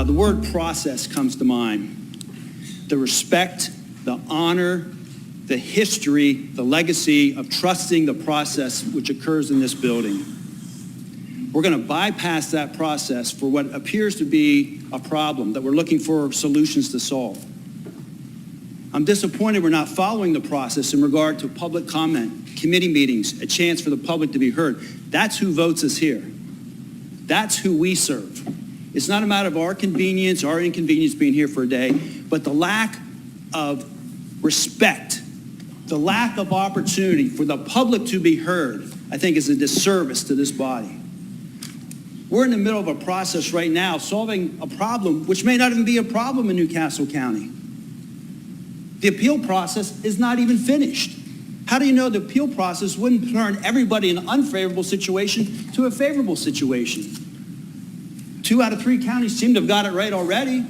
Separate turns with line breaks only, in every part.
the word process comes to mind. The respect, the honor, the history, the legacy of trusting the process which occurs in this building. We're going to bypass that process for what appears to be a problem that we're looking for solutions to solve. I'm disappointed we're not following the process in regard to public comment, committee meetings, a chance for the public to be heard. That's who votes us here. That's who we serve. It's not a matter of our convenience, our inconvenience being here for a day, but the lack of respect, the lack of opportunity for the public to be heard, I think is a disservice to this body. We're in the middle of a process right now solving a problem which may not even be a problem in Newcastle County. The appeal process is not even finished. How do you know the appeal process wouldn't turn everybody in an unfavorable situation to a favorable situation? 2 out of 3 counties seem to have got it right already.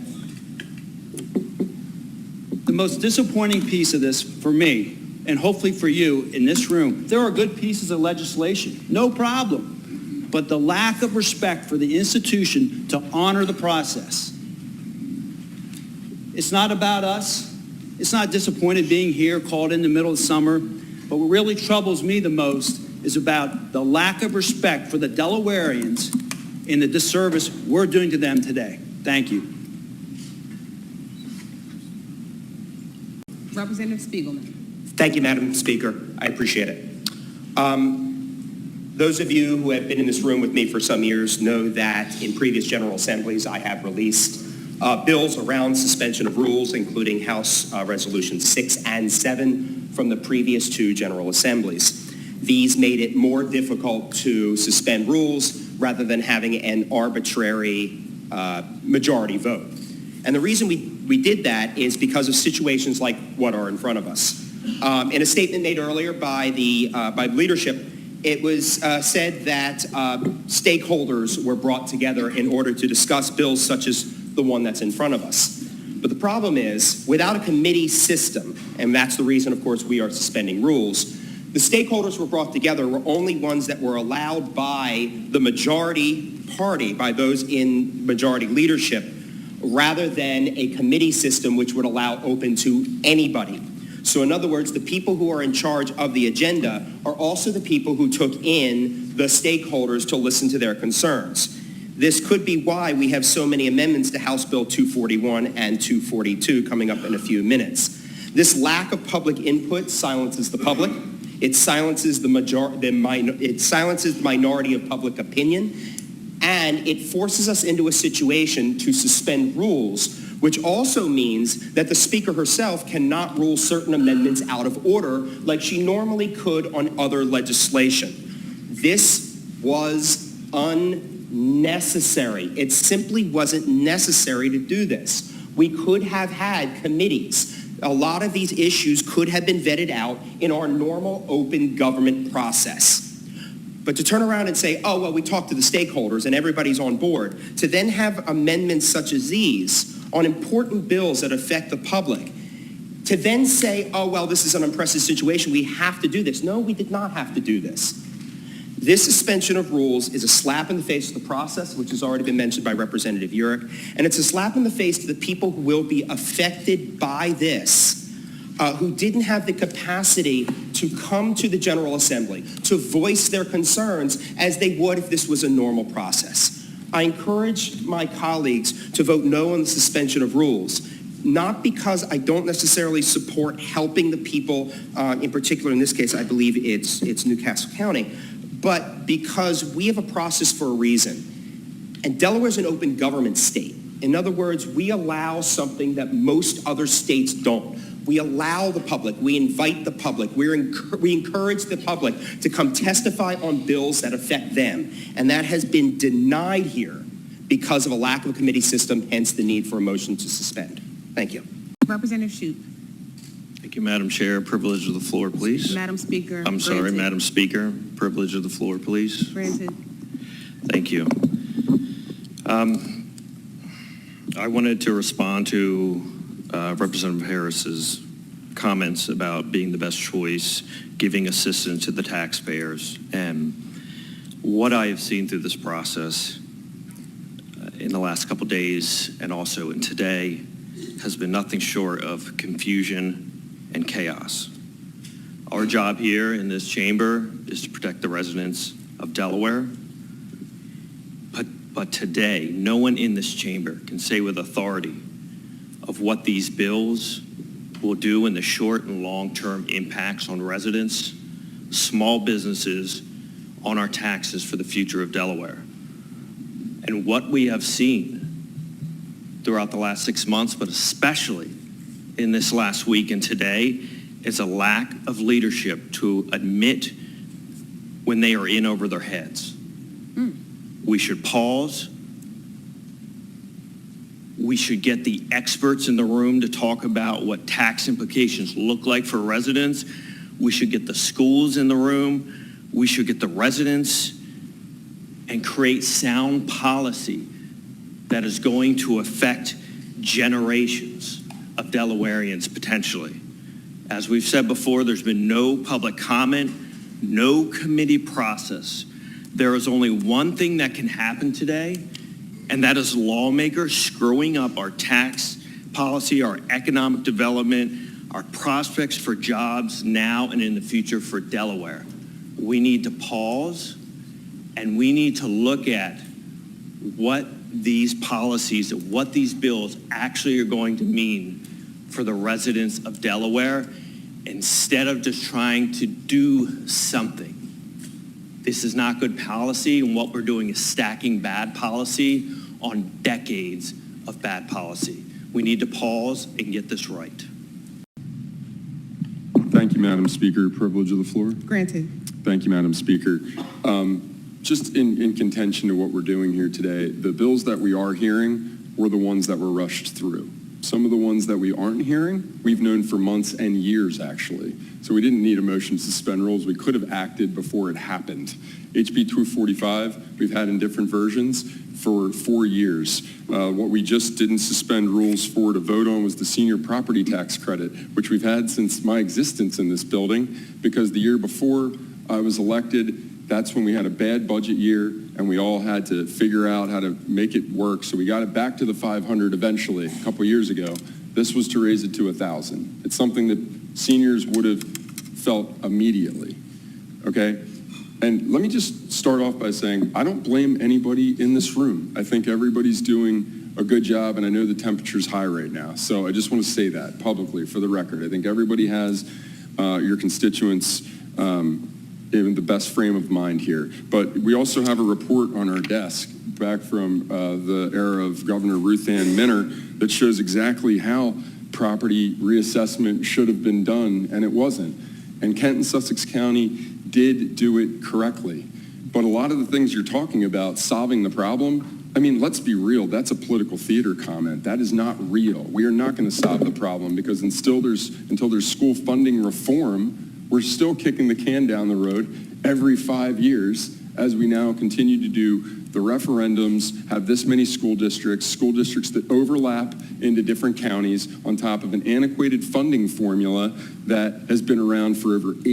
The most disappointing piece of this for me, and hopefully for you in this room, there are good pieces of legislation, no problem, but the lack of respect for the institution to honor the process. It's not about us. It's not disappointed being here, called in the middle of summer, but what really troubles me the most is about the lack of respect for the Delawareans and the disservice we're doing to them today. Thank you.
Representative Spiegelman.
Thank you, Madam Speaker. I appreciate it. Those of you who have been in this room with me for some years know that in previous General Assemblies I have released bills around suspension of rules, including House Resolutions 6 and 7 from the previous 2 General Assemblies. These made it more difficult to suspend rules rather than having an arbitrary majority vote. And the reason we did that is because of situations like what are in front of us. In a statement made earlier by leadership, it was said that stakeholders were brought together in order to discuss bills such as the one that's in front of us. But the problem is, without a committee system, and that's the reason, of course, we are suspending rules, the stakeholders were brought together were only ones that were allowed by the majority party, by those in majority leadership, rather than a committee system which would allow open to anybody. So in other words, the people who are in charge of the agenda are also the people who took in the stakeholders to listen to their concerns. This could be why we have so many amendments to House Bill 241 and 242 coming up in a few minutes. This lack of public input silences the public. It silences the minority of public opinion, and it forces us into a situation to suspend rules, which also means that the Speaker herself cannot rule certain amendments out of order like she normally could on other legislation. This was unnecessary. It simply wasn't necessary to do this. We could have had committees. A lot of these issues could have been vetted out in our normal open government process. But to turn around and say, oh, well, we talked to the stakeholders and everybody's on board, to then have amendments such as these on important bills that affect the public, to then say, oh, well, this is an unprecedented situation, we have to do this. No, we did not have to do this. This suspension of rules is a slap in the face of the process, which has already been mentioned by Representative Urick, and it's a slap in the face to the people who will be affected by this, who didn't have the capacity to come to the General Assembly, to voice their concerns as they would if this was a normal process. I encourage my colleagues to vote no on the suspension of rules, not because I don't necessarily support helping the people, in particular in this case, I believe it's Newcastle County, but because we have a process for a reason. And Delaware's an open government state. In other words, we allow something that most other states don't. We allow the public, we invite the public, we encourage the public to come testify on bills that affect them. And that has been denied here because of a lack of a committee system, hence the need for a motion to suspend. Thank you.
Representative Shoup.
Thank you, Madam Chair. Privilege of the floor, please.
Madam Speaker.
I'm sorry, Madam Speaker. Privilege of the floor, please.
Granted.
Thank you. I wanted to respond to Representative Harris's comments about being the best choice, giving assistance to the taxpayers. And what I have seen through this process, in the last couple days and also in today has been nothing short of confusion and chaos. Our job here in this chamber is to protect the residents of Delaware. But today, no one in this chamber can say with authority of what these bills will do in the short and long-term impacts on residents, small businesses, on our taxes for the future of Delaware. And what we have seen throughout the last 6 months, but especially in this last week and today, is a lack of leadership to admit when they are in over their heads. We should pause. We should get the experts in the room to talk about what tax implications look like for residents. We should get the schools in the room. We should get the residents and create sound policy that is going to affect generations of Delawareans potentially. As we've said before, there's been no public comment, no committee process. There is only one thing that can happen today, and that is lawmakers screwing up our tax policy, our economic development, our prospects for jobs now and in the future for Delaware. We need to pause, and we need to look at what these policies, what these bills actually are going to mean for the residents of Delaware, instead of just trying to do something. This is not good policy, and what we're doing is stacking bad policy on decades of bad policy. We need to pause and get this right.
Thank you, Madam Speaker. Privilege of the floor.
Granted.
Thank you, Madam Speaker. Just in contention to what we're doing here today, the bills that we are hearing were the ones that were rushed through. Some of the ones that we aren't hearing, we've known for months and years, actually. So we didn't need a motion to suspend rules. We could have acted before it happened. HB 245, we've had in different versions for 4 years. What we just didn't suspend rules for to vote on was the senior property tax credit, which we've had since my existence in this building, because the year before I was elected, that's when we had a bad budget year, and we all had to figure out how to make it work. So we got it back to the 500 eventually a couple years ago. This was to raise it to 1,000. It's something that seniors would have felt immediately, okay? And let me just start off by saying, I don't blame anybody in this room. I think everybody's doing a good job, and I know the temperature's high right now. So I just want to say that publicly for the record. I think everybody has your constituents in the best frame of mind here. But we also have a report on our desk back from the era of Governor Ruth Ann Minner that shows exactly how property reassessment should have been done, and it wasn't. And Kent and Sussex County did do it correctly. But a lot of the things you're talking about, solving the problem, I mean, let's be real, that's a political theater comment. That is not real. We are not going to solve the problem, because until there's school funding reform, we're still kicking the can down the road every 5 years as we now continue to do the referendums, have this many school districts that overlap into different counties on top of an antiquated funding formula that has been around for over 80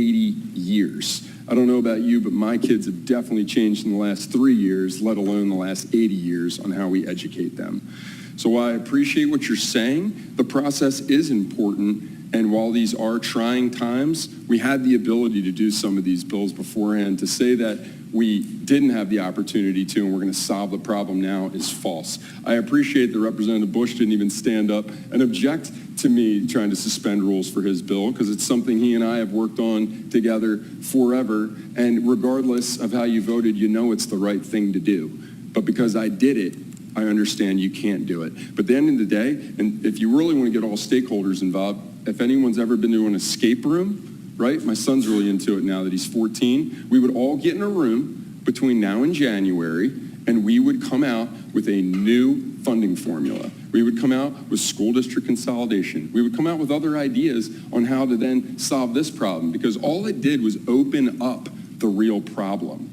years. I don't know about you, but my kids have definitely changed in the last 3 years, let alone the last 80 years on how we educate them. So while I appreciate what you're saying, the process is important. And while these are trying times, we had the ability to do some of these bills beforehand. To say that we didn't have the opportunity to and we're going to solve the problem now is false. I appreciate that Representative Bush didn't even stand up and object to me trying to suspend rules for his bill, because it's something he and I have worked on together forever. And regardless of how you voted, you know it's the right thing to do. But because I did it, I understand you can't do it. But at the end of the day, and if you really want to get all stakeholders involved, if anyone's ever been to an escape room, right? My son's really into it now that he's 14. We would all get in a room between now and January, and we would come out with a new funding formula. We would come out with school district consolidation. We would come out with other ideas on how to then solve this problem, because all it did was open up the real problem.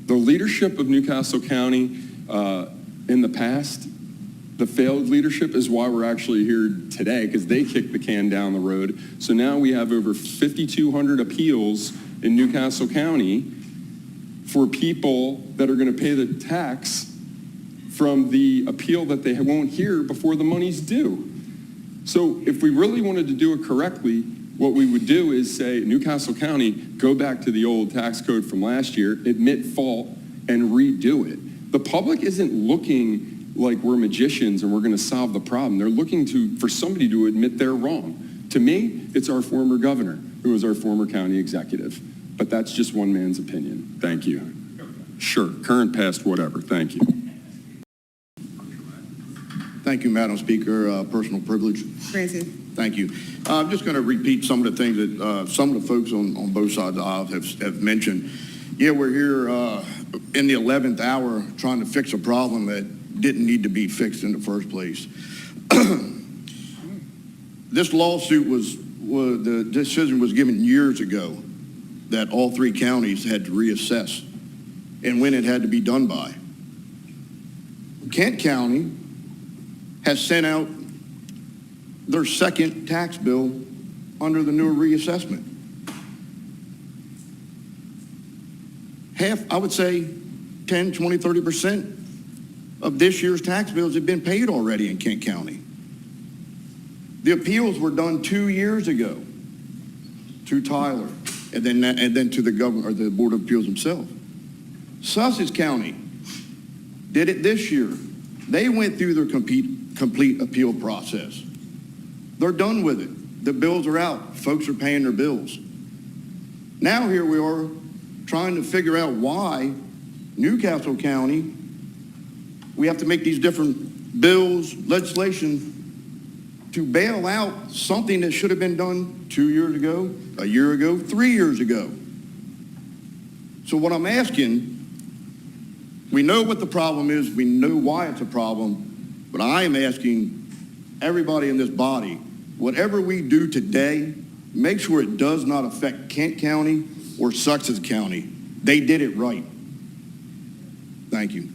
The leadership of Newcastle County in the past, the failed leadership, is why we're actually here today, because they kicked the can down the road. So now we have over 5,200 appeals in Newcastle County for people that are going to pay the tax from the appeal that they won't hear before the money's due. So if we really wanted to do it correctly, what we would do is say, Newcastle County, go back to the old tax code from last year, admit fault, and redo it. The public isn't looking like we're magicians and we're going to solve the problem. They're looking for somebody to admit they're wrong. To me, it's our former governor, who was our former county executive. But that's just one man's opinion. Thank you. Sure, current, past, whatever. Thank you.
Thank you, Madam Speaker. Personal privilege.
Granted.
Thank you. I'm just going to repeat some of the things that some of the folks on both sides of the aisle have mentioned. Yeah, we're here in the 11th hour trying to fix a problem that didn't need to be fixed in the first place. This lawsuit the decision was given years ago that all three counties had to reassess and when it had to be done by. Kent County has sent out their second tax bill under the new reassessment. Half, I would say 10, 20, 30% of this year's tax bills have been paid already in Kent County. The appeals were done 2 years ago to Tyler and then to the governor or the Board of Appeals himself. Sussex County did it this year. They went through their complete appeal process. They're done with it. The bills are out. Folks are paying their bills. Now here we are trying to figure out why Newcastle County, we have to make these different bills, legislation to bail out something that should have been done 2 years ago, a year ago, 3 years ago. So what I'm asking, we know what the problem is, we know why it's a problem, but I am asking everybody in this body, whatever we do today, make sure it does not affect Kent County or Sussex County. They did it right. Thank you.